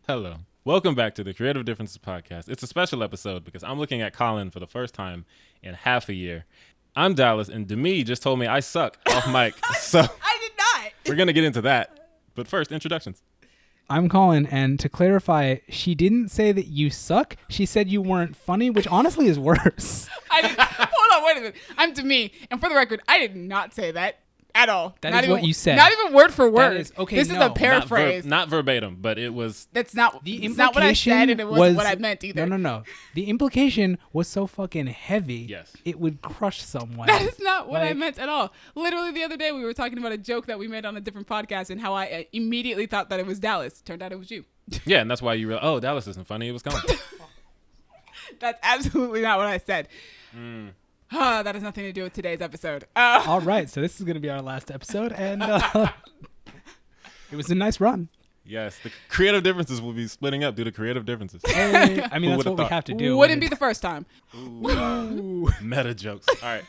Hello. Welcome back to the Creative Differences Podcast. It's a special episode because I'm looking at Colin for the first time in half a year. I'm Dallas, and Demi just told me I suck off mic, so I did not. we're going to get into that. But first, introductions. I'm Colin, and to clarify, she didn't say that you suck. She said you weren't funny, which honestly is worse. Hold on, wait a minute. I'm Demi, and for the record, I did not say that at all. That not is even, what you said. Not even word for word. Is, okay, this is a paraphrase. Not verbatim, but it was... That's not, The it's not what I said, and it wasn't what I was- meant either. No. The implication was so fucking heavy, Yes. it would crush someone. That is not what I Like- meant at all. Literally the other day, we were talking about a joke that we made on a different podcast and how I immediately thought that it was Dallas. Turned out it was you. Yeah, and that's why you realized, oh, Dallas isn't funny. It was Colin. That's absolutely not what I said. That has nothing to do with today's episode. All right, so this is going to be our last episode, and it was a nice run. Yes, the creative differences will be splitting up due to creative differences. Hey, I mean, Who that's would've what we thought? have to do. Wouldn't be the first time. Ooh. Meta jokes. All right.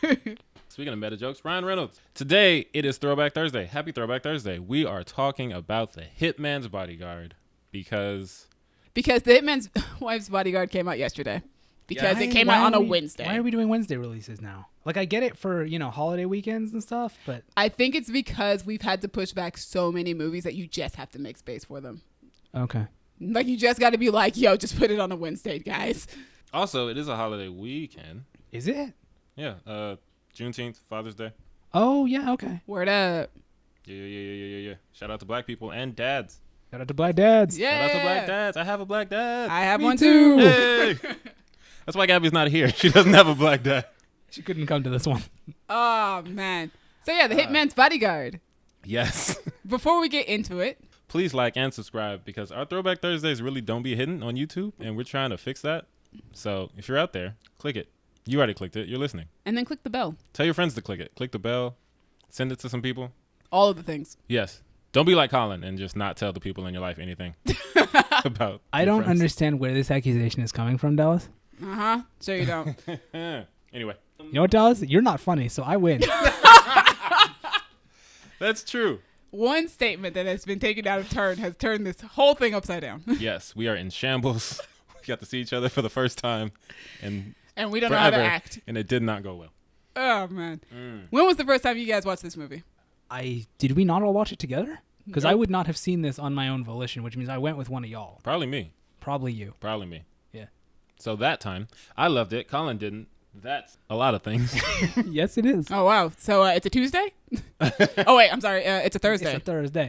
Speaking of meta jokes, Ryan Reynolds. Today, it is Throwback Thursday. Happy Throwback Thursday. We are talking about the Hitman's Bodyguard because... Because the Hitman's Wife's Bodyguard came out yesterday. Because it came out on a Wednesday. Why are we doing Wednesday releases now? Like, I get it for, holiday weekends and stuff, but... I think it's because we've had to push back so many movies that you just have to make space for them. Okay. Like, you just got to be like, yo, just put it on a Wednesday, guys. Also, it is a holiday weekend. Is it? Yeah, Juneteenth, Father's Day. Oh, yeah, okay. Word up. Yeah. Shout out to black people and dads. Shout out to Black Dads. Yeah. Shout out to black dads. I have a black dad. I have Me one too. too. Hey! That's why Gabby's not here. She doesn't have a black dad. She couldn't come to this one. Oh, man. So, yeah, the Hitman's Bodyguard. Yes. Before we get into it, Please like and subscribe because our Throwback Thursdays really don't be hidden on YouTube, and we're trying to fix that. So if you're out there, click it. You already clicked it. You're listening. and then click the bell. Tell your friends to click it. Click the bell. Send it to some people. All of the things. Yes. Don't be like Colin and just not tell the people in your life anything about I your don't friends. understand where this accusation is coming from, Dallas. Uh-huh. So you don't. Anyway, You know what, Dallas? You're not funny, so I win. that's true. One statement that has been taken out of turn has turned this whole thing upside down. Yes, we are in shambles. We got to see each other for the first time and And we don't know how to forever, act. and it did not go well. Oh, man. When was the first time you guys watched this movie? Did we not all watch it together? Because I Nope. would not have seen this on my own volition, which means I went with one of y'all. Probably me. Probably you. Probably me. Yeah. So that time, I loved it. Colin didn't. That's a lot of things. Yes, it is. Oh, wow. So it's a Tuesday? Oh, wait. I'm sorry. It's a Thursday. It's a Thursday.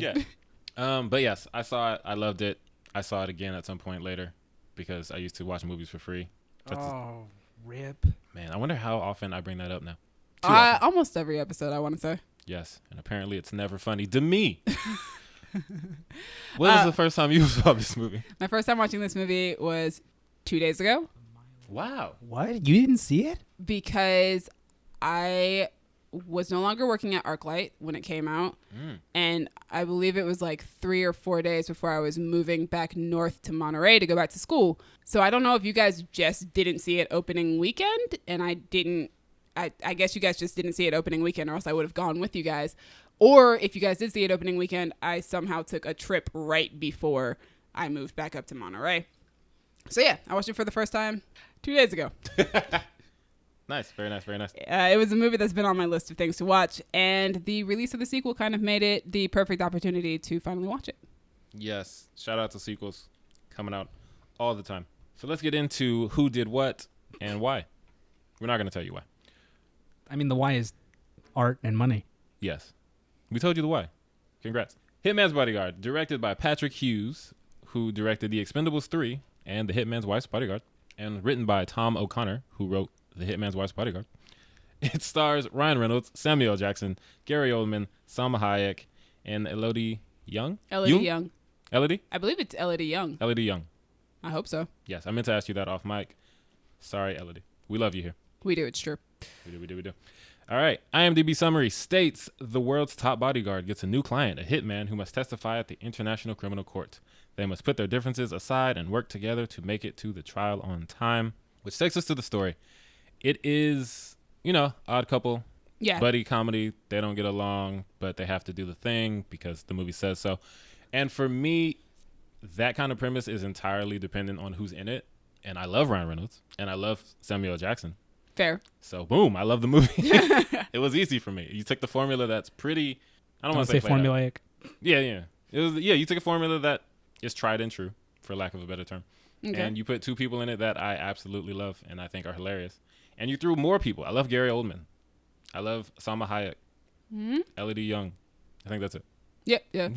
Yeah. But yes, I saw it. I loved it. I saw it again at some point later because I used to watch movies for free. That's Oh, rip. man, I wonder how often I bring that up now. Too often. Almost every episode, I want to say. Yes, and apparently it's never funny to me. When was the first time you saw this movie? My first time watching this movie was 2 days ago Wow. What? You didn't see it? because I was no longer working at ArcLight when it came out. And I believe it was like 3 or 4 days before I was moving back north to Monterey to go back to school. So I don't know if you guys just didn't see it opening weekend and I guess you guys just didn't see it opening weekend or else I would have gone with you guys. Or if you guys did see it opening weekend, I somehow took a trip right before I moved back up to Monterey. So yeah, I watched it for the first time 2 days ago. Nice. Very nice. Very nice. It was a movie that's been on my list of things to watch, and the release of the sequel kind of made it the perfect opportunity to finally watch it. Yes. Shout out to sequels coming out all the time. So let's get into who did what and why. We're not going to tell you why. I mean, the why is art and money. Yes. We told you the why. Congrats. Hitman's Bodyguard, directed by Patrick Hughes, who directed The Expendables 3 and The Hitman's Wife's Bodyguard, and written by Tom O'Connor, who wrote The Hitman's Wife's Bodyguard. It stars Ryan Reynolds, Samuel L. Jackson, Gary Oldman, Salma Hayek, and Elodie Young? Elodie Young. Elodie? I believe it's Elodie Young. Elodie Young. I hope so. Yes, I meant to ask you that off mic. Sorry, Elodie. We love you here. We do. It's true. We do. All right. IMDb summary states the world's top bodyguard gets a new client, a hitman who must testify at the International Criminal Court. They must put their differences aside and work together to make it to the trial on time. Which takes us to the story. It is, odd couple, Yeah. buddy comedy. They don't get along, but they have to do the thing because the movie says so. And for me, that kind of premise is entirely dependent on who's in it. And I love Ryan Reynolds and I love Samuel L. Jackson. Fair. So boom, I love the movie. It was easy for me. You took the formula that's pretty. I don't want to say formulaic. Yeah. It was. Yeah, you took a formula that is tried and true, for lack of a better term, Okay. and you put two people in it that I absolutely love and I think are hilarious. And you threw more people. I love Gary Oldman. I love Salma Hayek. Mm-hmm. Elodie Young. I think that's it. Yep. Yeah.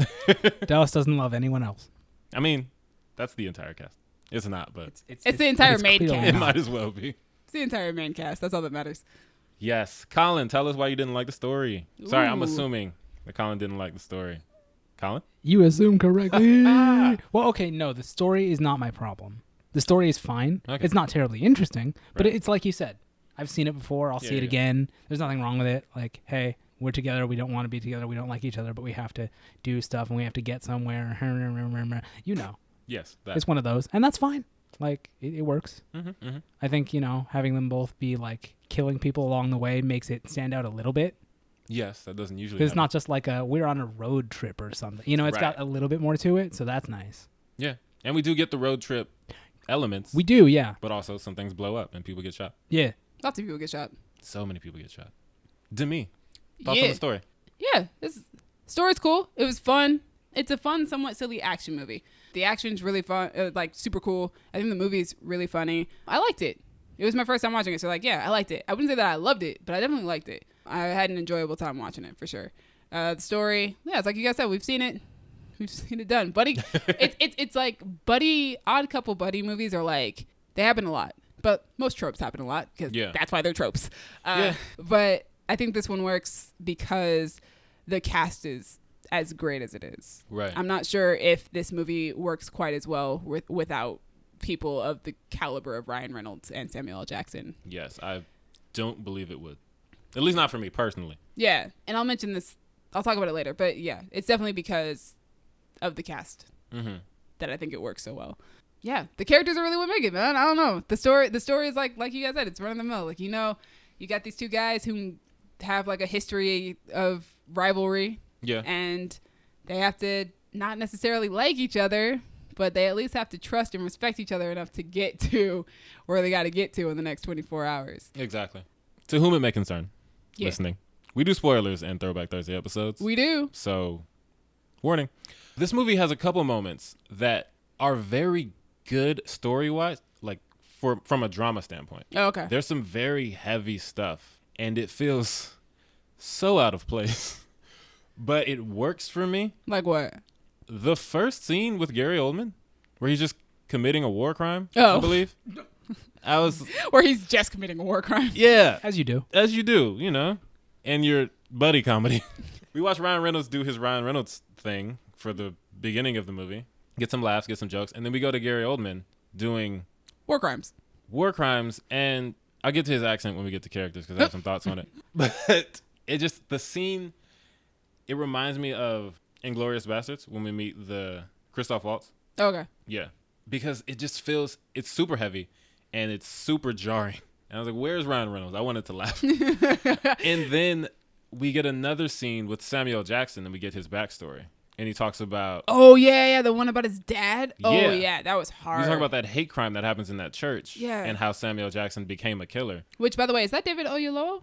Dallas doesn't love anyone else. I mean, that's the entire cast. It's not, but It's the entire main clearly cast. it not. might as well be. It's the entire main cast. That's all that matters. Yes. Colin, tell us why you didn't like the story. Sorry, I'm Ooh. assuming that Colin didn't like the story. Colin? You assume correctly. Well, okay, no, the story is not my problem. The story is fine. Okay. It's not terribly interesting, but Right. it's like you said. I've seen it before. I'll see it Yeah. again. There's nothing wrong with it. Like, hey, we're together. We don't want to be together. We don't like each other, but we have to do stuff and we have to get somewhere. You know, Yes. That. it's one of those, and that's fine. Like, it works. Mm-hmm. I think, having them both be like killing people along the way makes it stand out a little bit. Yes, that doesn't usually. Because it's happen. not just like we're on a road trip or something. It's Right. got a little bit more to it, so that's nice. Yeah, and we do get the road trip elements. We do, yeah. But also some things blow up and people get shot. Yeah. Lots of people get shot. So many people get shot. Demi, thoughts Yeah. on the story? Yeah. This story's cool. It was fun. It's a fun, somewhat silly action movie. The action's really fun, like super cool. I think the movie's really funny. I liked it. It was my first time watching it, so like, yeah, I liked it. I wouldn't say that I loved it, but I definitely liked it. I had an enjoyable time watching it for sure. The story, yeah, it's like you guys said, we've seen it. We've seen it done. Buddy, it's like odd couple buddy movies are like, they happen a lot, but most tropes happen a lot because Yeah. that's why they're tropes. Yeah. But I think this one works because the cast is as great as it is. Right. I'm not sure if this movie works quite as well without people of the caliber of Ryan Reynolds and Samuel L. Jackson. Yes, I don't believe it would. At least not for me personally. Yeah, and I'll mention this. I'll talk about it later, but yeah, it's definitely because of the cast Mm-hmm. that I think it works so well. Yeah, the characters are really what make it, man. I don't know. The story is like you guys said, it's run of the mill. Like, you got these two guys who have like a history of rivalry. Yeah. And they have to not necessarily like each other, but they at least have to trust and respect each other enough to get to where they got to get to in the next 24 hours. Exactly. To whom it may concern, Yeah. listening. We do spoilers in Throwback Thursday episodes. We do. So, warning. This movie has a couple moments that are very good story-wise, like from a drama standpoint. Oh, okay. There's some very heavy stuff, and it feels so out of place. But it works for me. Like what? The first scene with Gary Oldman, where he's just committing a war crime, Oh. I believe. I was, Where he's just committing a war crime. yeah, As you do. as you do, and your buddy comedy. We watched Ryan Reynolds do his Ryan Reynolds thing for the beginning of the movie, get some laughs, get some jokes, and then we go to Gary Oldman doing War crimes. war crimes, and I'll get to his accent when we get to characters because I have some thoughts on it. But it just, the scene, it reminds me of Inglourious Bastards when we meet the Christoph Waltz. Okay. Yeah. Because it just feels, it's super heavy and it's super jarring. And I was like, where's Ryan Reynolds? I wanted to laugh. And then we get another scene with Samuel Jackson and we get his backstory. And he talks about, Oh, yeah. The one about his dad. Yeah. Oh, yeah. That was hard. we talk about that hate crime that happens in that church. Yeah. And how Samuel Jackson became a killer. Which, by the way, is that David Oyelowo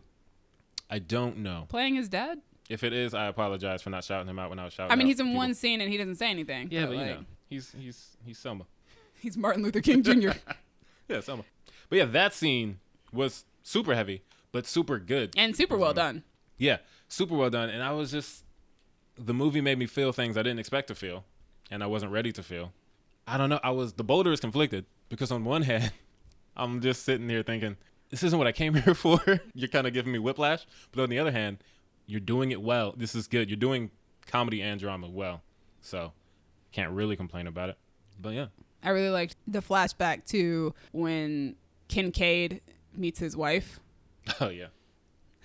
I don't know. playing his dad? If it is, I apologize for not shouting him out when I was shouting I mean, out he's in people. one scene and he doesn't say anything. Yeah, but like, he's Selma. he's Martin Luther King Jr. Yeah, Selma. But yeah, that scene was super heavy, but super good. and super well done. Yeah, super well done. And I was just, the movie made me feel things I didn't expect to feel, and I wasn't ready to feel. I don't know. The boulder is conflicted because on one hand, I'm just sitting here thinking, this isn't what I came here for. You're kind of giving me whiplash. But on the other hand, you're doing it well. This is good. You're doing comedy and drama well. So can't really complain about it. But yeah. I really liked the flashback to when Kincaid meets his wife. Oh, yeah.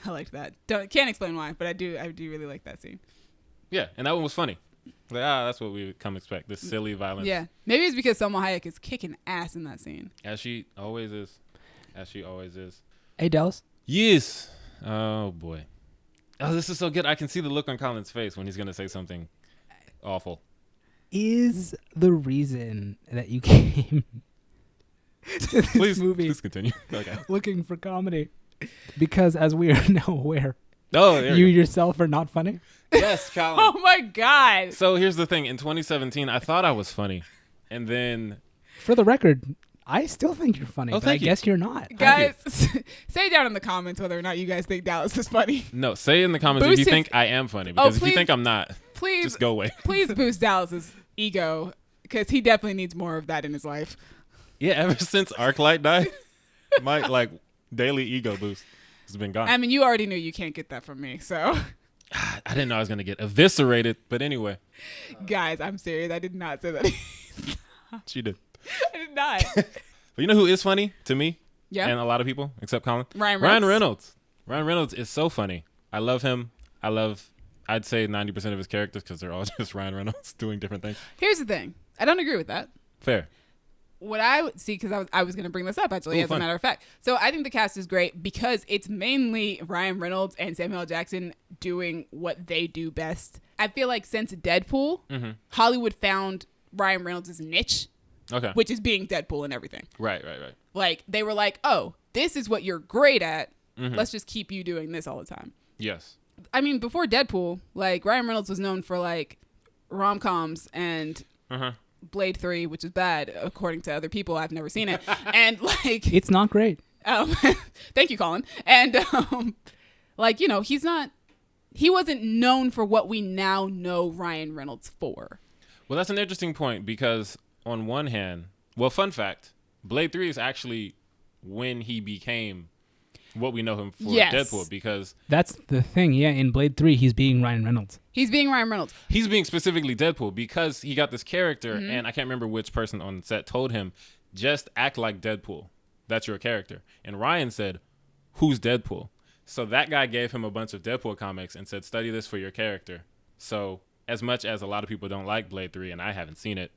I liked that. Can't explain why, but I do really like that scene. Yeah, and that one was funny. Like, that's what we would come expect. This silly violence. Yeah. Maybe it's because Salma Hayek is kicking ass in that scene. As she always is. As she always is. Hey, Dallas. Yes. Oh, boy. Oh, this is so good. I can see the look on Colin's face when he's going to say something awful. is the reason that you came to this movie Please continue. Okay. looking for comedy. Because as we are now aware, Oh, there you we go. yourself are not funny. Yes, Colin. Oh my God. So here's the thing. In 2017, I thought I was funny. And then... For the record, I still think you're funny, Oh, but I thank you. guess you're not. Guys, say down in the comments whether or not you guys think Dallas is funny. No, say in the comments Boost if you his- think I am funny. Because if you please. think I'm not, Please, just go away. please boost Dallas's ego because he definitely needs more of that in his life. Yeah, ever since Arclight died, my daily ego boost has been gone. I mean, you already knew you can't get that from me. So, I didn't know I was going to get eviscerated. But anyway, guys, I'm serious. I did not say that. she did. I did not. But you know who is funny to me? Yeah. And a lot of people, except Colin? Ryan Ryan Reynolds. Reynolds. Ryan Reynolds is so funny. I love him. I'd say 90% of his characters because they're all just Ryan Reynolds doing different things. Here's the thing. I don't agree with that. Fair. What I would see, because I was going to bring this up actually, Ooh, as fun. a matter of fact. So I think the cast is great because it's mainly Ryan Reynolds and Samuel L. Jackson doing what they do best. I feel like since Deadpool, Hollywood found Ryan Reynolds' niche, Okay. which is being Deadpool and everything. Right. Like they were like, oh, this is what you're great at. Let's just keep you doing this all the time. Yes. I mean, before Deadpool, like Ryan Reynolds was known for like rom-coms and Blade 3, which is bad according to other people. I've never seen it. And like It's not great. thank you, Colin. And like, you know, he wasn't known for what we now know Ryan Reynolds for. Well, that's an interesting point because on one hand, well, fun fact, Blade 3 is actually when he became what we know him for Yes. Deadpool because That's the thing. Yeah, in Blade 3, he's being Ryan Reynolds. He's being Ryan Reynolds. he's being specifically Deadpool because he got this character and I can't remember which person on set told him, just act like Deadpool. That's your character. And Ryan said, who's Deadpool? So that guy gave him a bunch of Deadpool comics and said, study this for your character. So as much as a lot of people don't like Blade 3 and I haven't seen it,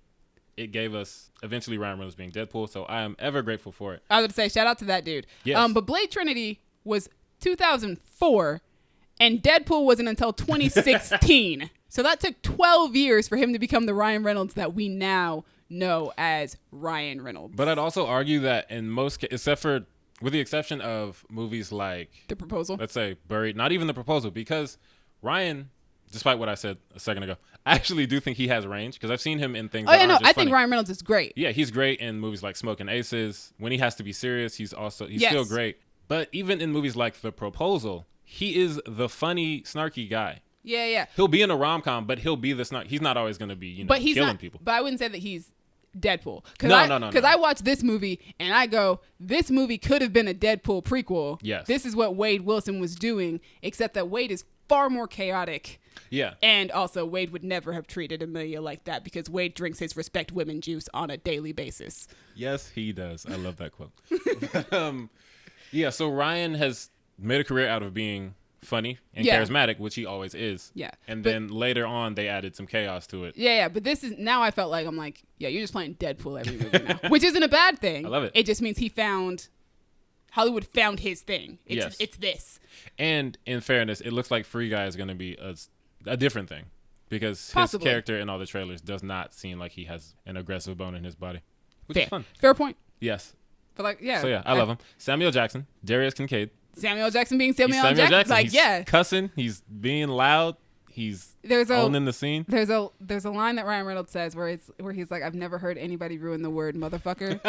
it gave us eventually Ryan Reynolds being Deadpool. So I am ever grateful for it. I would say shout out to that dude. Yes. But Blade Trinity was 2004 and Deadpool wasn't until 2016. So that took 12 years for him to become the Ryan Reynolds that we now know as Ryan Reynolds. But I'd also argue that in most cases, with the exception of movies like, The Proposal. let's say, Buried, not even The Proposal, because Ryan, despite what I said a second ago, I actually do think he has range because I've seen him in things Oh that yeah, no, aren't just I think funny. Ryan Reynolds is great. Yeah, he's great in movies like Smoking Aces. When he has to be serious, he's Yes. still great. But even in movies like The Proposal, he is the funny, snarky guy. Yeah, yeah. He'll be in a rom-com, but he'll be the snark. He's not always going to be, But he's killing not. people. But I wouldn't say that he's Deadpool. No. Because I watch this movie and I go, this movie could have been a Deadpool prequel. Yes. This is what Wade Wilson was doing, except that Wade is far more chaotic. Yeah. And also, Wade would never have treated Amelia like that because Wade drinks his respect women juice on a daily basis. Yes, he does. I love that quote. Yeah, so Ryan has made a career out of being funny and Yeah. charismatic, which he always is. Yeah. And But- then later on, they added some chaos to it. Yeah, but this is now I felt like I'm like, yeah, you're just playing Deadpool every movie now, which isn't a bad thing. I love it. It just means Hollywood found his thing. Yes. It's this. And in fairness, it looks like Free Guy is going to be a different thing because Possibly. his character in all the trailers does not seem like he has an aggressive bone in his body, which Fair. is fun. Fair point. Yes. But like, yeah. So yeah, I love him. Samuel Jackson, Darius Kincaid. Samuel Jackson being He's Samuel L. Jackson. Like, he's yeah. cussing. He's being loud. He's There's owning the scene. There's a line that Ryan Reynolds says where he's like, I've never heard anybody ruin the word motherfucker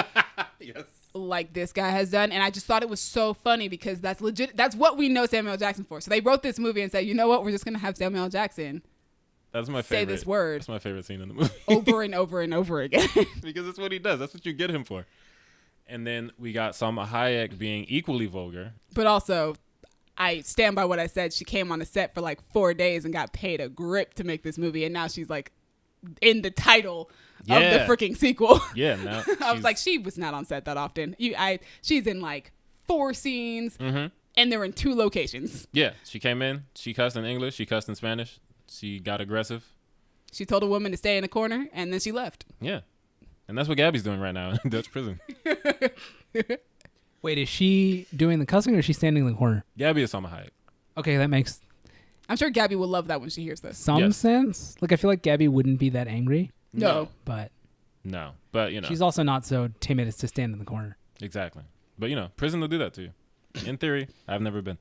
Yes. like this guy has done, and I just thought it was so funny because that's legit. That's what we know Samuel L. Jackson for. So they wrote this movie and said, you know what, we're just gonna have Samuel L. Jackson That's my say favorite. this word That's my favorite scene in the movie. over and over and over again. Because that's what he does. That's what you get him for. And then we got Salma Hayek being equally vulgar. But also, I stand by what I said. She came on the set for like 4 days and got paid a grip to make this movie, and now she's like in the title of the Yeah. freaking sequel. Yeah, now I was like, she was not on set that often. She's in like 4 scenes, and they're in 2 locations. yeah, she came in. She cussed in English. She cussed in Spanish. She got aggressive. She told a woman to stay in a corner, and then she left. Yeah, and that's what Gabby's doing right now in Dutch prison. Wait, is she doing the cussing or is she standing in the corner? Gabby is Salma Hayek. Okay, that makes I'm sure Gabby will love that when she hears this. some Yes. sense. Like, I feel like Gabby wouldn't be that angry. No. But No. But, she's also not so timid as to stand in the corner. Exactly. But, prison will do that to you. In theory, I've never been.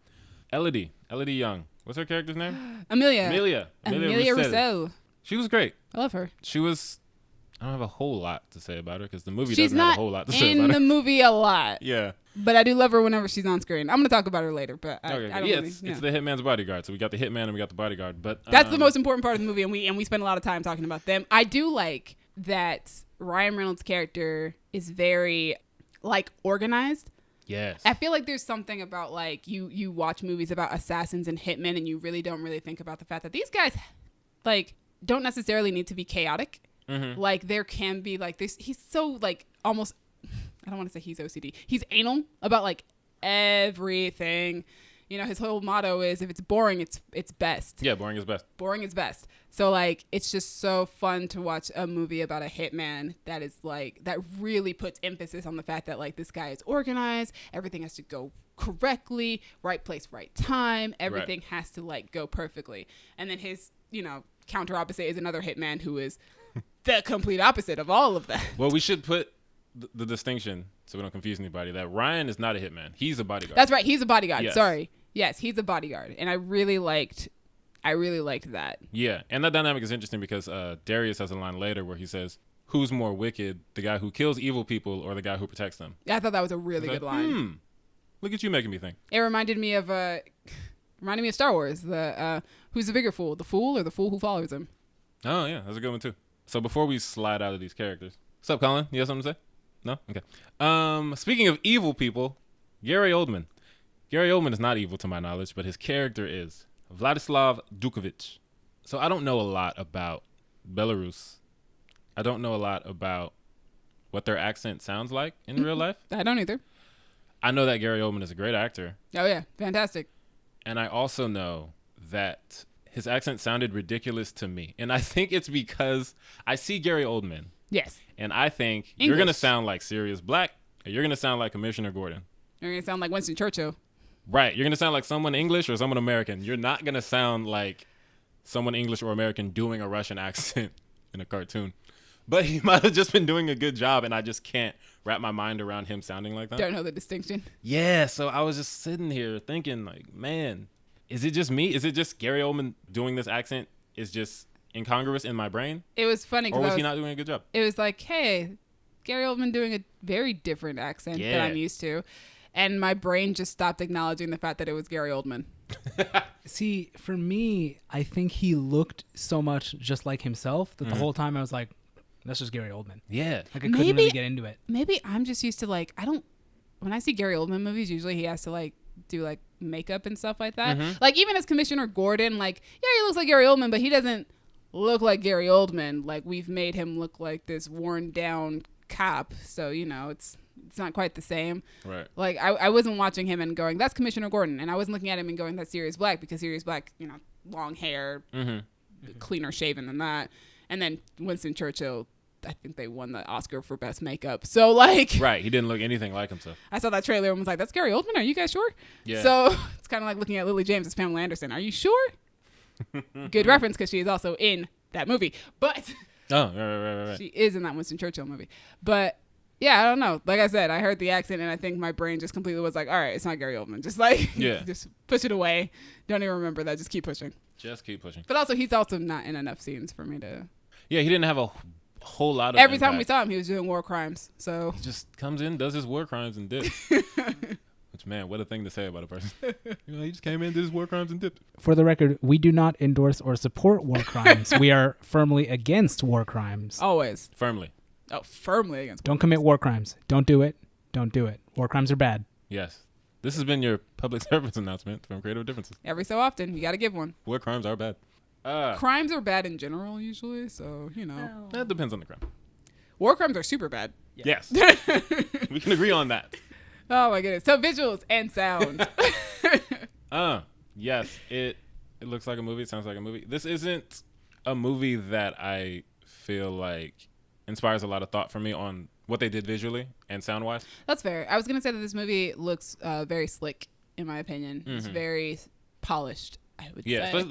Elodie Young. What's her character's name? Amelia Rousseau. Rousseau. She was great. I love her. I don't have a whole lot to say about her because the movie She's doesn't have a whole lot to say in about her. the movie a lot. Yeah. But I do love her whenever she's on screen. I'm going to talk about her later, but I don't really, it's the Hitman's Bodyguard. So we got the Hitman and we got the Bodyguard. But that's the most important part of the movie, and we spend a lot of time talking about them. I do like that Ryan Reynolds' character is very organized. Yes. I feel like there's something about you watch movies about assassins and hitmen, and you really don't think about the fact that these guys don't necessarily need to be chaotic. Mm-hmm. There can be this. He's so almost. I don't want to say he's OCD. He's anal about everything. His whole motto is if it's boring, it's best. Yeah, boring is best. Boring is best. So it's just so fun to watch a movie about a hitman that is that really puts emphasis on the fact that this guy is organized. Everything has to go correctly, right place, right time. Everything has to go perfectly. And then his counter opposite is another hitman who is the complete opposite of all of that. Well, we should put the distinction so we don't confuse anybody that Ryan is not a hitman. He's a bodyguard. That's right. He's a bodyguard. Yes. Sorry. Yes, he's a bodyguard. And I really liked that. Yeah. And that dynamic is interesting because Darius has a line later where he says, who's more wicked, the guy who kills evil people or the guy who protects them? Yeah, I thought that was a really good line. Look at you making me think. It reminded me of Star Wars. Who's the bigger fool, the fool or the fool who follows him? Oh, yeah. That's a good one, too. So before we slide out of these characters. What's up, Colin? You have something to say? No? Okay. Speaking of evil people, Gary Oldman. Gary Oldman is not evil to my knowledge, but his character is Vladislav Dukovic. So I don't know a lot about Belarus. I don't know a lot about what their accent sounds like in real life. I don't either. I know that Gary Oldman is a great actor. Oh, yeah. Fantastic. And I also know that his accent sounded ridiculous to me. And I think it's because I see Gary Oldman. Yes. And I think English. You're going to sound like Sirius Black, or you're going to sound like Commissioner Gordon. You're going to sound like Winston Churchill. Right. You're going to sound like someone English or someone American. You're not going to sound like someone English or American doing a Russian accent in a cartoon. But he might have just been doing a good job, and I just can't wrap my mind around him sounding like that. Don't know the distinction. Yeah, so I was just sitting here thinking, man, is it just me? Is it just Gary Oldman doing this accent is just incongruous in my brain? It was funny. Or was he not doing a good job? It was hey, Gary Oldman doing a very different accent that I'm used to. And my brain just stopped acknowledging the fact that it was Gary Oldman. See, for me, I think he looked so much just like himself that the whole time I was like, that's just Gary Oldman. Yeah. I couldn't really get into it. Maybe I'm just used to when I see Gary Oldman movies, usually he has to do makeup and stuff like that. Mm-hmm. Even as Commissioner Gordon, yeah, he looks like Gary Oldman, but he doesn't look like Gary Oldman. We've made him look like this worn down cop. So, it's not quite the same. Right. I wasn't watching him and going, that's Commissioner Gordon. And I wasn't looking at him and going, that's Sirius Black, because Sirius Black, long hair, cleaner shaven than that. And then Winston Churchill, I think they won the Oscar for best makeup. So Right, he didn't look anything like himself. I saw that trailer and was like, that's Gary Oldman? Are you guys sure? Yeah. So it's kind of like looking at Lily James as Pamela Anderson. Are you sure? Good reference, because she is also in that movie. But Oh, right. she is in that Winston Churchill movie. But yeah, I don't know. Like I said, I heard the accent and I think my brain just completely was like, all right, it's not Gary Oldman. Just just push it away. Don't even remember that. Just keep pushing. Just keep pushing. But also, he's also not in enough scenes for me to. Yeah, he didn't have a whole lot of Every time impact. we saw him, he was doing war crimes. So he just comes in, does his war crimes, and dips. Which, man, what a thing to say about a person. He just came in, did his war crimes, and dipped. For the record, we do not endorse or support war crimes. We are firmly against war crimes. Always. Firmly. Oh, firmly against. Don't commit war crimes. Don't do it. Don't do it. War crimes are bad. Yes. This has been your public service announcement from Creative Differences. Every so often, you got to give one. War crimes are bad. Crimes are bad in general, usually. So, That depends on the crime. War crimes are super bad. Yes. We can agree on that. Oh, my goodness. So, visuals and sound. Yes. It looks like a movie. It sounds like a movie. This isn't a movie that I feel like inspires a lot of thought for me on what they did visually and sound-wise. That's fair. I was going to say that this movie looks very slick, in my opinion. It's very polished. I would Yeah, say. especially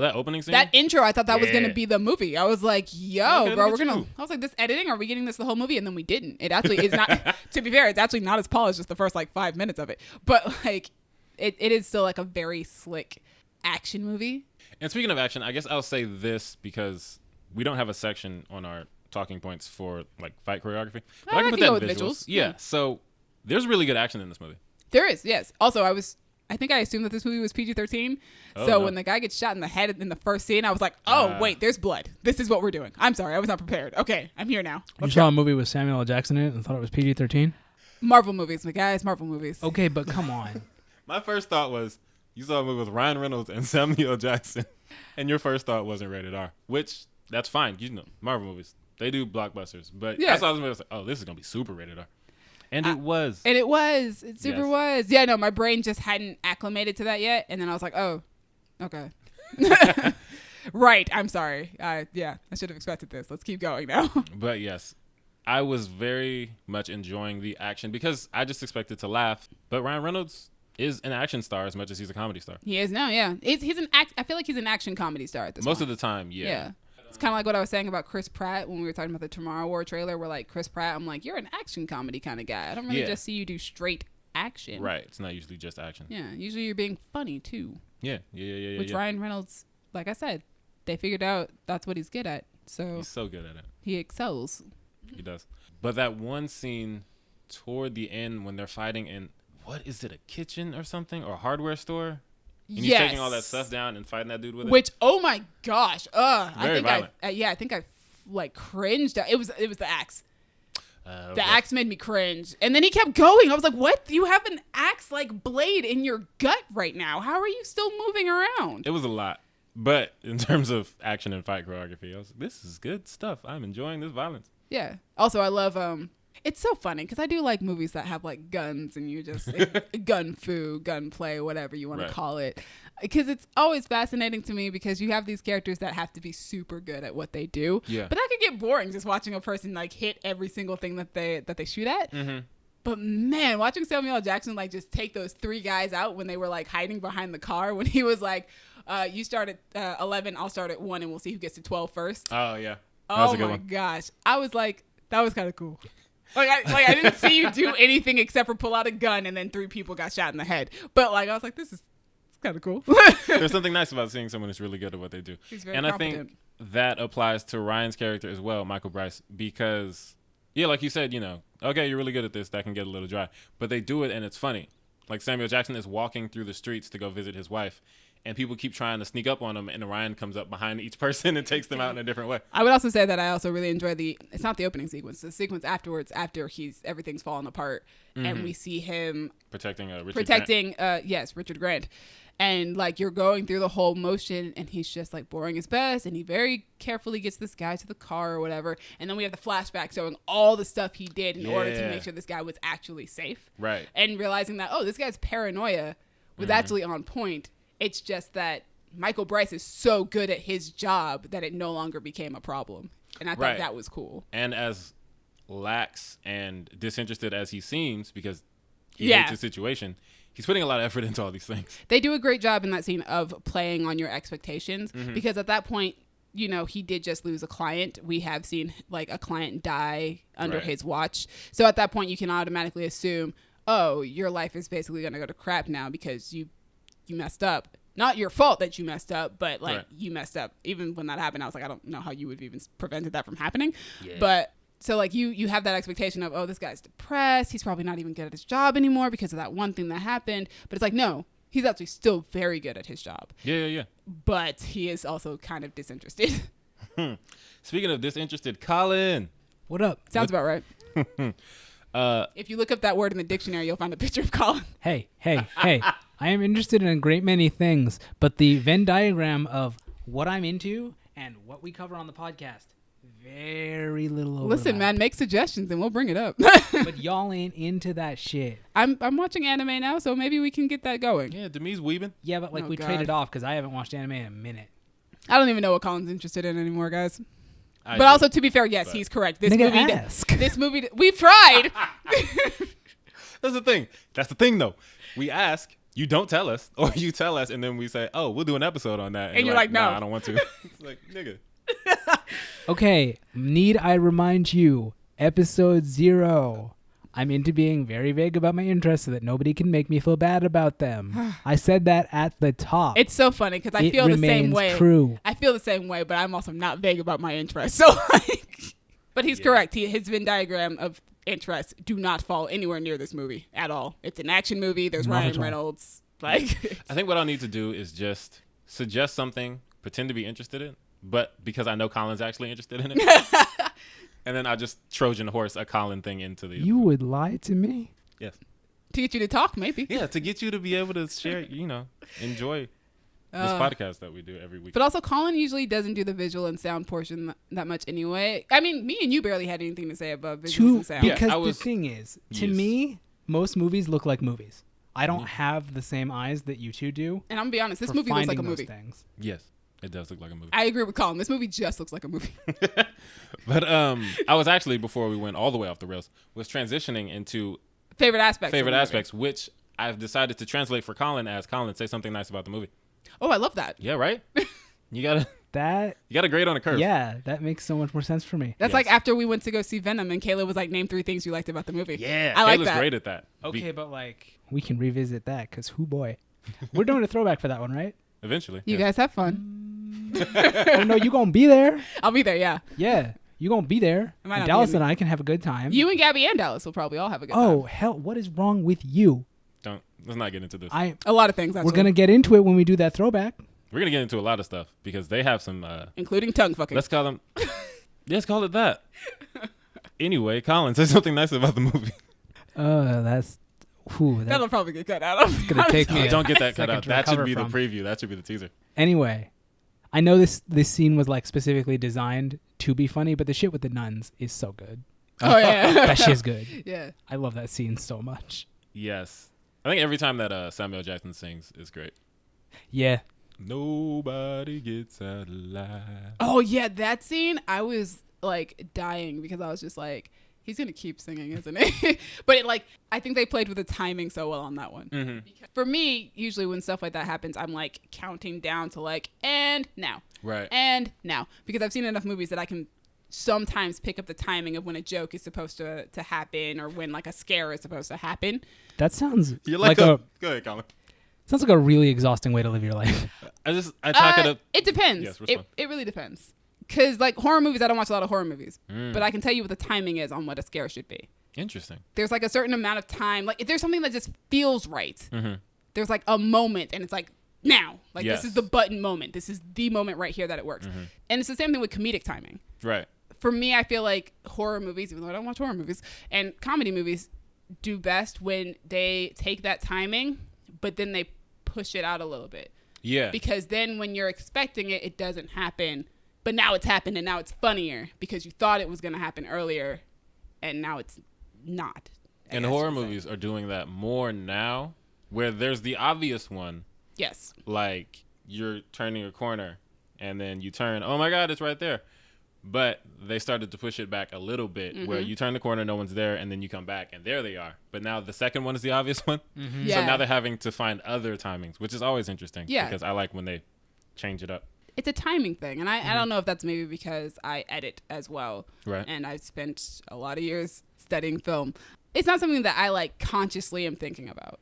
that opening scene. That intro, I thought that was Yeah. gonna be the movie. I was like, "Yo, Okay, bro, look we're at gonna." you. I was like, "This editing? Are we getting this the whole movie?" And then we didn't. It actually is not. To be fair, it's actually not as polished as the first like 5 minutes of it. But like, it is still like a very slick action movie. And speaking of action, I guess I'll say this because we don't have a section on our talking points for like fight choreography. But I I can can put go that in with visuals. visuals. Yeah. Yeah. So there's really good action in this movie. There is, yes. Also, I think I assumed that this movie was PG-13. Oh, So no. when the guy gets shot in the head in the first scene, I was like, "Oh, wait, there's blood. This is what we're doing." I'm sorry, I was not prepared. Okay, I'm here now. You saw a movie with Samuel L. Jackson in it and thought it was PG-13? Marvel movies, my guys. Marvel movies. Okay, but come on. My first thought was you saw a movie with Ryan Reynolds and Samuel L. Jackson, and your first thought wasn't rated R, which that's fine. You know, Marvel movies, they do blockbusters. But Yeah. I saw this movie, I was like, oh, this is going to be super rated R. And it was. And it was. It super Yes. was. Yeah, no, my brain just hadn't acclimated to that yet. And then I was like, "Oh, okay." Right. I'm sorry. Yeah, I should have expected this. Let's keep going now. But yes, I was very much enjoying the action because I just expected to laugh. But Ryan Reynolds is an action star as much as he's a comedy star. He is now, yeah. I feel like he's an action comedy star at this Most point. of the time, yeah. Yeah. It's kind of like what I was saying about Chris Pratt when we were talking about the Tomorrow War trailer. Where like Chris Pratt, I'm like, you're an action comedy kind of guy. I don't really Yeah. just see you do straight action. Right. It's not usually just action. Yeah. Usually you're being funny too. Yeah. Yeah. Which Ryan Reynolds, like I said, they figured out that's what he's good at. So He's so good at it. he excels. He does. But that one scene toward the end when they're fighting in, what is it, a kitchen or something? Or a hardware store? And he's taking all that stuff down and fighting that dude with it? Which, oh my gosh. Very I think violent. I think I like cringed. It was the axe. Okay. The axe made me cringe. And then he kept going. I was like, what? You have an axe like blade in your gut right now. How are you still moving around? It was a lot. But in terms of action and fight choreography, I was like, this is good stuff. I'm enjoying this violence. Yeah. Also, I love it's so funny because I do like movies that have like guns and you just gun play, whatever you want Right. to call it. Because it's always fascinating to me because you have these characters that have to be super good at what they do. Yeah. But that could get boring just watching a person like hit every single thing that they shoot at. Mm-hmm. But man, watching Samuel L. Jackson like just take those 3 guys out when they were like hiding behind the car when he was like, you start at 11, I'll start at 1 and we'll see who gets to 12 first. Oh, yeah. That was Oh a good my one. gosh. I was like, that was kind of cool. I didn't see you do anything except for pull out a gun and then 3 people got shot in the head. But like I was like, this is kind of cool. There's something nice about seeing someone who's really good at what they do. He's very And I competent. think that applies to Ryan's character as well, Michael Bryce, because, yeah, like you said, you know, okay, you're really good at this. That can get a little dry. But they do it and it's funny. Like Samuel Jackson is walking through the streets to go visit his wife. And people keep trying to sneak up on him, and Ryan comes up behind each person and takes them out in a different way. I would also say that I also really enjoy it's not the opening sequence, the sequence afterwards after everything's fallen apart and we see him Protecting Richard Grant. And like you're going through the whole motion and he's just like boring his best and he very carefully gets this guy to the car or whatever. And then we have the flashback showing all the stuff he did in order to Yeah. make sure this guy was actually safe. Right. And realizing that, oh, this guy's paranoia was actually on point. It's just that Michael Bryce is so good at his job that it no longer became a problem. And I thought Right. that was cool. And as lax and disinterested as he seems, because he Yeah. hates his situation, he's putting a lot of effort into all these things. They do a great job in that scene of playing on your expectations Mm-hmm. because at that point, you know, he did just lose a client. We have seen like a client die under Right. his watch. So at that point, you can automatically assume, oh, your life is basically going to go to crap now because you messed up. Not your fault that you messed up, but like Right. you messed up. Even when that happened, I was like, I don't know how you would have even prevented that from happening. Yeah. But so like you have that expectation of, oh, this guy's depressed. He's probably not even good at his job anymore because of that one thing that happened. But it's like, no, he's actually still very good at his job. Yeah. But he is also kind of disinterested. Speaking of disinterested, Colin. What up? Sounds about right. If you look up that word in the dictionary, you'll find a picture of Colin. Hey. I am interested in a great many things, but the Venn diagram of what I'm into and what we cover on the podcast, very little overlap. Listen, man, make suggestions and we'll bring it up. But y'all ain't into that shit. I'm watching anime now, so maybe we can get that going. Yeah, Demi's weebing. Yeah, but like Oh, we God. traded off because I haven't watched anime in a minute. I don't even know what Colin's interested in anymore, guys. I But do. also, to be fair, yes, he's correct. This Nigga, movie, ask. this movie, we've tried. That's the thing. That's the thing, though. We ask, You don't tell us, or you tell us, and then we say, "Oh, we'll do an episode on that," And you're like, "No, nah, I don't want to." It's like, nigga. Okay, need I remind you, episode 0. I'm into being very vague about my interests so that nobody can make me feel bad about them. I said that at the top. It's so funny because I It feel the same remains way. true. I feel the same way, but I'm also not vague about my interests. So, like, but he's correct. His Venn diagram of interests do not fall anywhere near this movie at all. It's an action movie. There's Not at Ryan all. Reynolds. Like, I think what I'll need to do is just suggest something, pretend to be interested in, but because I know Colin's actually interested in it, and then I just Trojan horse a Colin thing into the. You would lie to me? Yes. to get you to talk, maybe. Yeah, to get you to be able to share, enjoy this podcast that we do every week. But also, Colin usually doesn't do the visual and sound portion that much anyway. I mean, me and you barely had anything to say about visuals and sound. Yeah, Because I was- the thing is, to Yes. me, most movies look like movies. I don't have the same eyes that you two do. And I'm gonna be honest, this for movie looks like a finding those movie. things. Yes, it does look like a movie. I agree with Colin. This movie just looks like a movie. But I was actually, before we went all the way off the rails, was transitioning into Favorite aspects. of the movie. aspects, which I've decided to translate for Colin as Colin, say something nice about the movie. Oh, I love that. Yeah, right? You gotta grade on a curve. Yeah, that makes so much more sense for me. That's Yes. like after we went to go see Venom and Kayla was like, name 3 things you liked about the movie. Yeah, I like Kayla's that. great at that. Okay, but like we can revisit that because who boy, we're doing a throwback for that one, right? Eventually. You yeah. guys have fun. Oh no, you gonna be there? I'll be there, yeah. Yeah, you gonna be there. I might And not be Dallas in and I can have a good time. You and Gabby and Dallas will probably all have a good Oh time. hell, what is wrong with you? Let's not get into this. A lot of things, actually. We're gonna get into it when we do that throwback. We're gonna get into a lot of stuff because they have some. Including tongue fucking. Let's call them. Let's call it that. Anyway, Colin, say something nice about the movie. That's That'll probably get cut out. gonna take me. Don't get that cut second out. to That should recover be from. the preview. That should be the teaser. Anyway, I know this scene was like specifically designed to be funny, but the shit with the nuns is so good. Oh, yeah. That shit's good. Yeah. I love that scene so much. Yes, I think every time that Samuel Jackson sings is great. Yeah. Nobody gets out alive. Oh, yeah. That scene, I was like dying because I was just like, he's going to keep singing, isn't he? But I think they played with the timing so well on that one. Mm-hmm. For me, usually when stuff like that happens, I'm like counting down to like, and now. Right. And now. Because I've seen enough movies that I can sometimes pick up the timing of when a joke is supposed to happen or when like a scare is supposed to happen. That sounds You're like Go a ahead, Colin. sounds like a really exhausting way to live your life. I chalk it up. It depends. Yes, respond. It really depends. Because like horror movies, I don't watch a lot of horror movies. Mm. But I can tell you what the timing is on what a scare should be. Interesting. There's like a certain amount of time. Like if there's something that just feels right, Mm-hmm. there's like a moment and it's like now. Like Yes. this is the button moment. This is the moment right here that it works. Mm-hmm. And it's the same thing with comedic timing. Right. For me, I feel like horror movies, even though I don't watch horror movies, and comedy movies do best when they take that timing, but then they push it out a little bit. Yeah. Because then when you're expecting it, it doesn't happen. But now it's happened and now it's funnier because you thought it was going to happen earlier and now it's not. I And guess horror you'd say. movies are doing that more now, where there's the obvious one, Yes. like you're turning a corner and then you turn, oh my God, it's right there. But they started to push it back a little bit, where you turn the corner, no one's there, and then you come back, and there they are. But now the second one is the obvious one. Yeah. So now they're having to find other timings, which is always interesting. Yeah. Because I like when they change it up. It's a timing thing. And I don't know if that's maybe because I edit as well. Right. And I've spent a lot of years studying film. It's not something that I like consciously am thinking about.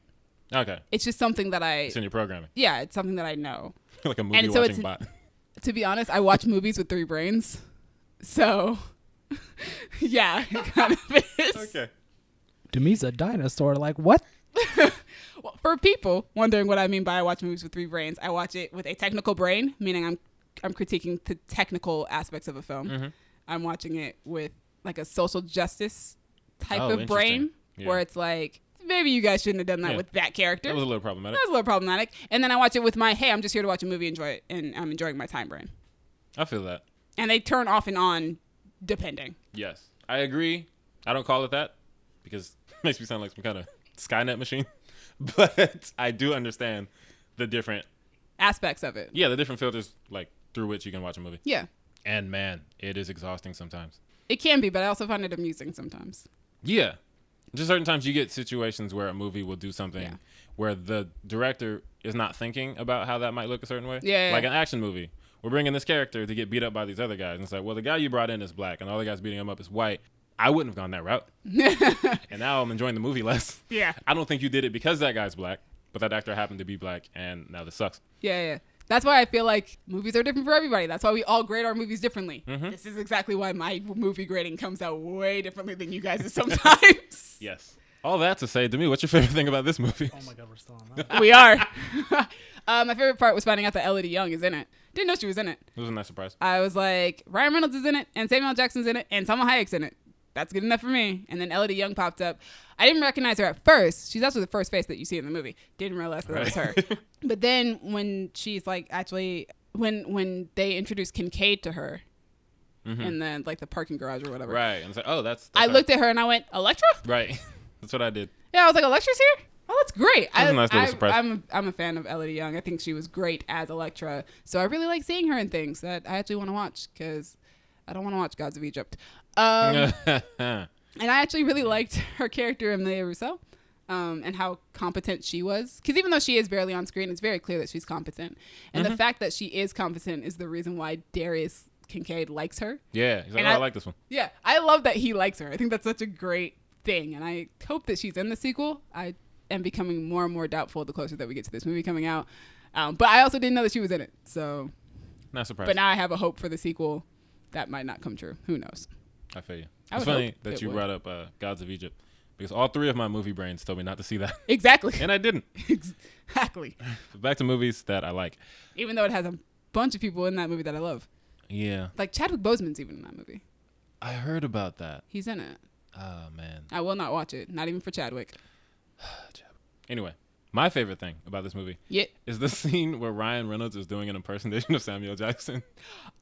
Okay. It's just something that It's in your programming. yeah, it's something that I know. Like a movie And so watching it's- bot. To be honest, I watch movies with 3 brains. So, yeah, it kind of is. Okay. Demi's a dinosaur. Like what? Well, for people wondering what I mean by I watch movies with 3 brains, I watch it with a technical brain, meaning I'm critiquing the technical aspects of a film. Mm-hmm. I'm watching it with like a social justice type Oh, of brain, yeah. where it's like, maybe you guys shouldn't have done that Yeah. with that character. That was a little problematic. That was a little problematic. And then I watch it with my, hey, I'm just here to watch a movie, enjoy it, and I'm enjoying my time brain. I feel that. And they turn off and on depending. Yes. I agree. I don't call it that because it makes me sound like some kind of Skynet machine. But I do understand the different, Aspects of it. the different filters like through which you can watch a movie. Yeah. And man, it is exhausting sometimes. It can be, but I also find it amusing sometimes. Yeah. Just certain times you get situations where a movie will do something Yeah. where the director is not thinking about how that might look a certain way. Yeah. Like an action movie. We're bringing this character to get beat up by these other guys. And it's like, well, the guy you brought in is black and all the guys beating him up is white. I wouldn't have gone that route. And now I'm enjoying the movie less. Yeah. I don't think you did it because that guy's black, but that actor happened to be black, and now this sucks. Yeah. That's why I feel like movies are different for everybody. That's why we all grade our movies differently. Mm-hmm. This is exactly why my movie grading comes out way differently than you guys' sometimes. Yes. All that to say, Demi, what's your favorite thing about this movie? Oh my god, we're still on that. We are. My favorite part was finding out that Elodie Young is in it. Didn't know she was in it. It was a nice surprise. I was like, Ryan Reynolds is in it, and Samuel L. Jackson's in it, and Salma Hayek's in it. That's good enough for me. And then Elodie Young popped up. I didn't recognize her at first. She's also the first face that you see in the movie. Didn't realize that was her. But then when she's like, actually, when they introduced Kincaid to her, and then like the parking garage or whatever. Right. And it's like, oh, that's I her. looked at her and I went, Electra? Right. That's what I did. Yeah, I was like, Electra's here? Oh, that's great. That was a nice little surprise. I'm a fan of Elodie Young. I think she was great as Electra. So I really like seeing her in things that I actually want to watch because I don't want to watch Gods of Egypt. And I actually really liked her character, Emilia Rousseau, and how competent she was. Because even though she is barely on screen, it's very clear that she's competent. And the fact that she is competent is the reason why Darius Kincaid likes her. Yeah. He's like, And I like this one. Yeah, I love that he likes her. I think that's such a great thing. And I hope that she's in the sequel. I am becoming more and more doubtful the closer that we get to this movie coming out. But I also didn't know that she was in it. So, Not surprised. but now I have a hope for the sequel that might not come true. Who knows? I feel you. I It's would funny hope that it you would. brought up Gods of Egypt because all three of my movie brains told me not to see that. Exactly. And I didn't. Exactly. Back to movies that I like. Even though it has a bunch of people in that movie that I love. Yeah. Like Chadwick Boseman's even in that movie. I heard about that. He's in it. Oh, man. I will not watch it. Not even for Chadwick. Anyway, my favorite thing about this movie Yeah. is the scene where Ryan Reynolds is doing an impersonation of Samuel L. Jackson.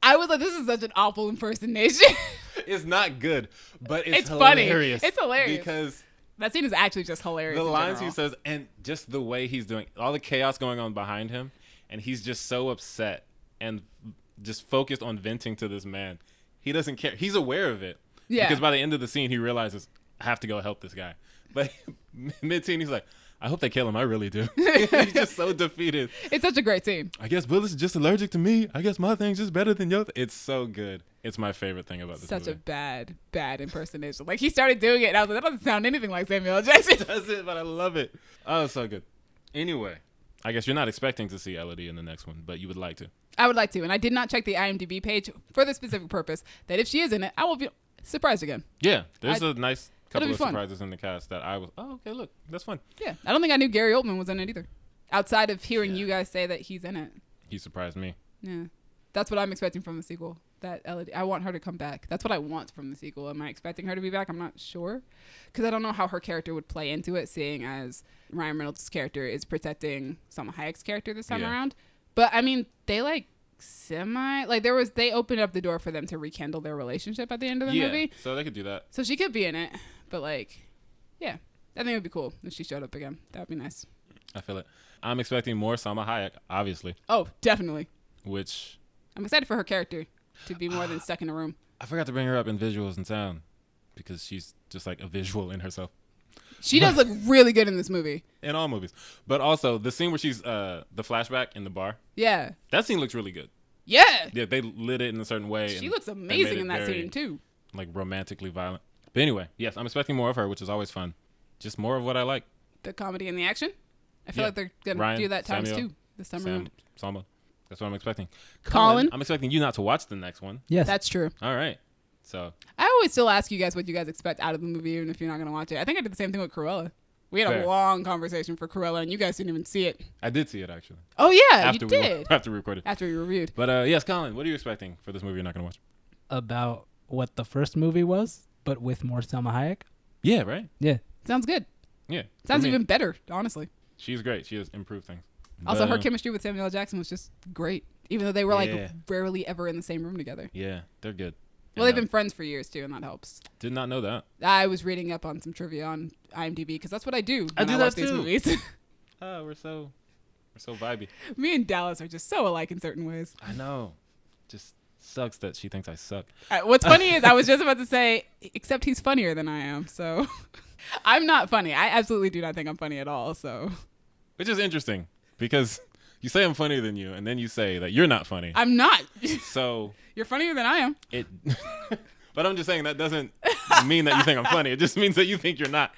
I was like, this is such an awful impersonation. It's not good, but it's funny. hilarious. It's hilarious. Because That scene is actually just hilarious. the in lines general. he says and just the way he's doing, all the chaos going on behind him, and he's just so upset and just focused on venting to this man. He doesn't care. He's aware of it. Yeah. Because by the end of the scene, he realizes, I have to go help this guy. But mid-scene, he's like, I hope they kill him. I really do. He's just so defeated. It's such a great scene. I guess bullets are just allergic to me. I guess my thing's just better than yours. It's so good. It's my favorite thing about this Such a movie. bad impersonation. Like he started doing it, and I was like, that doesn't sound anything like Samuel L. Jackson. Does it, but I love it. Oh, it's so good. Anyway, I guess you're not expecting to see Elodie in the next one, but you would like to. I would like to, and I did not check the IMDb page for the specific purpose that if she is in it, I will be surprised again. Yeah, there's a nice couple be of fun. surprises in the cast that I was, oh, okay, look, that's fun. Yeah, I don't think I knew Gary Oldman was in it either. Outside of hearing you guys say that he's in it. He surprised me. Yeah, that's what I'm expecting from the sequel. That Elodie, I want her to come back. That's what I want from the sequel. Am I expecting her to be back? I'm not sure, because I don't know how her character would play into it, seeing as Ryan Reynolds' character is protecting Salma Hayek's character this time Yeah. around. But I mean, they like they opened up the door for them to rekindle their relationship at the end of the movie. So they could do that. So she could be in it, but like, yeah, I think it would be cool if she showed up again. That would be nice. I feel it. I'm expecting more Salma Hayek, obviously, Oh, definitely. which I'm excited for her character to be more than stuck in a room. I forgot to bring her up in visuals and sound because she's just like a visual in herself. She does look really good in this movie. In all movies. But also, the scene where she's, the flashback in the bar, Yeah. that scene looks really good. Yeah. Yeah, they lit it in a certain way. She and looks they made amazing it in that very, scene, too. like, romantically violent. But anyway, yes, I'm expecting more of her, which is always fun. Just more of what I like. The comedy and the action. I feel Yeah. like they're going to Ryan, do that times Samuel, two this time around. Salma. That's what I'm expecting. Colin. I'm expecting you not to watch the next one. Yes. That's true. All right. So, I always still ask you guys what you guys expect out of the movie, even if you're not going to watch it. I think I did the same thing with Cruella. We had Fair. a long conversation for Cruella, and you guys didn't even see it. I did see it, actually. Oh, yeah, After you did. after we recorded. After we reviewed. But, yes, Colin, what are you expecting for this movie you're not going to watch? About what the first movie was, but with more Salma Hayek. Yeah, right? Yeah. Sounds good. Yeah. Sounds for me. even better, honestly. She's great. She has improved things. Also, But, her chemistry with Samuel L. Jackson was just great, even though they were Yeah. like rarely ever in the same room together. Yeah, they're good. Well, And, they've been friends for years too, and that helps. Did not know that. I was reading up on some trivia on IMDb because that's what I do. I When do watch that these too. movies. Oh, we're so vibey. Me and Dallas are just so alike in certain ways. I know. Just sucks that she thinks I suck. What's funny is I was just about to say, except he's funnier than I am. So I'm not funny. I absolutely do not think I'm funny at all. So, Which is interesting because you say I'm funnier than you, and then you say that you're not funny. I'm not. So You're funnier than I am. it. But I'm just saying that doesn't mean that you think I'm funny. It just means that you think you're not.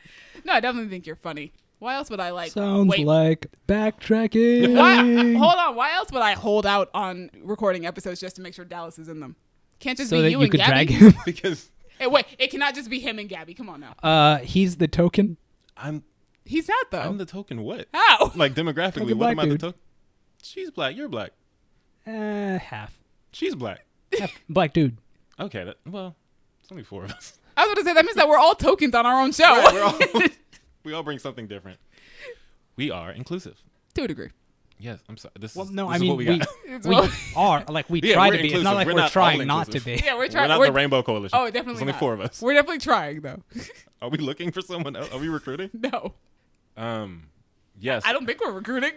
No, I definitely think you're funny. Why else would I Sounds wait? like backtracking. Why, hold on. Why else would I hold out on recording episodes just to make sure Dallas is in them? Can't just So be that you you and could Gabby. drag him. Because Hey, wait, it cannot just be him and Gabby. Come on now. He's the token. He's not though. I'm the token what? How? Like demographically, Token what am black I the dude. token? She's black. You're black. Half. She's black. Black dude. Okay. Well, it's only 4 of us. I was going to say that means that we're all tokens on our own show. Right, we all bring something different. We are inclusive. To a degree. Yes, I'm sorry. This Well, is, no, this I is mean, what we got. It's we well- are. Like, we Yeah, try we're to be. It's inclusive. not like We're we're not trying all not to inclusive. be. Yeah, we're We're trying. not the Rainbow Coalition. Oh, definitely There's only not. 4 of us. We're definitely trying though. Are we looking for someone else? Are we recruiting? No, Yes. I don't think we're recruiting.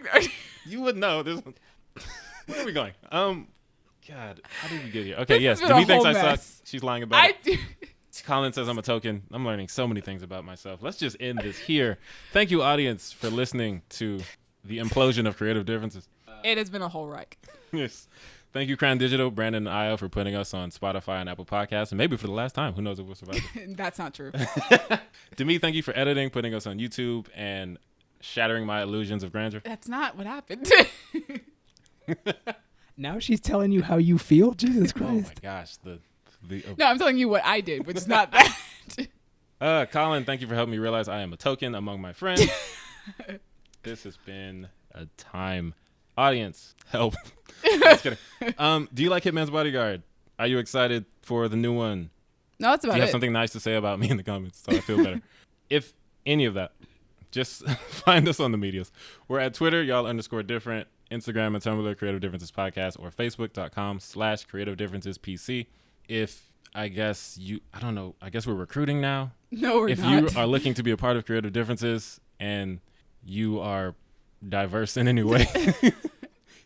You would know. Where are we going? God, how did we get here? Okay, This yes. has been Demi a thinks whole I mess. suck. She's lying about it. do. Colin says I'm a token. I'm learning so many things about myself. Let's just end this here. Thank you, audience, for listening to the implosion of creative differences. It has been a whole wreck. Yes. Thank you, Crown Digital, Brandon and Io, for putting us on Spotify and Apple Podcasts, and maybe for the last time. Who knows if we'll survive it. That's not true. Demi, thank you for editing, putting us on YouTube, and shattering my illusions of grandeur. That's not what happened. Now she's telling you how you feel? Jesus Oh Christ. my gosh. No, I'm telling you what I did, which is not that. Colin, thank you for helping me realize I am a token among my friends. This has been a time. Audience, help. Just kidding. Do you like Hitman's Bodyguard? Are you excited for the new one? No, that's Do about you have it. something nice to say about me in the comments so I feel better? If any of that, just find us on the medias. We're at Twitter, y'all_different, Instagram and Tumblr, Creative Differences Podcast, or Facebook.com/Creative Differences PC. If I guess we're recruiting now. No, we're If not. you are looking to be a part of Creative Differences and you are diverse in any way,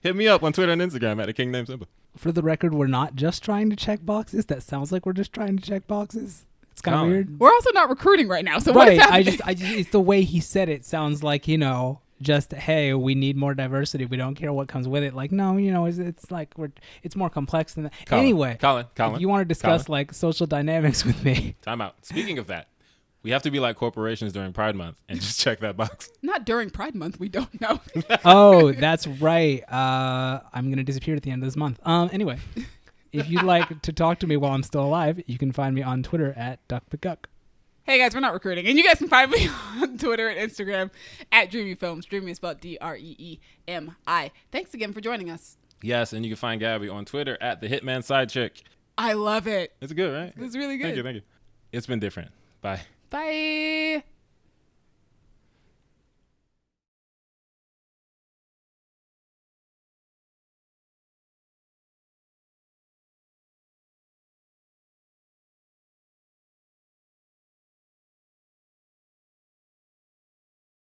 hit me up on Twitter and Instagram at the King Name Simba. For the record, we're not just trying to check boxes. That sounds like we're just trying to check boxes. It's kind of Colin. weird. We're also not recruiting right now. So what is Right. happening? I just, it's the way he said it sounds like, just, hey, we need more diversity. We don't care what comes with it. Like, no, it's like it's more complex than that. Colin, Anyway, Colin, if you want to discuss like social dynamics with me. time out. Speaking of that, we have to be like corporations during Pride Month and just check that box. Not during Pride Month. We don't know. Oh, that's right. I'm going to disappear at the end of this month. Anyway, if you'd like to talk to me while I'm still alive, you can find me on Twitter at DuckPickGuck. Hey guys, we're not recruiting. And you guys can find me on Twitter and Instagram at Dreamy Films. Dreamy is spelled Dreemi. Thanks again for joining us. Yes, and you can find Gabby on Twitter at the Hitman Side Chick. I love it. It's good, right? It's really good. Thank you. It's been different. Bye. Bye.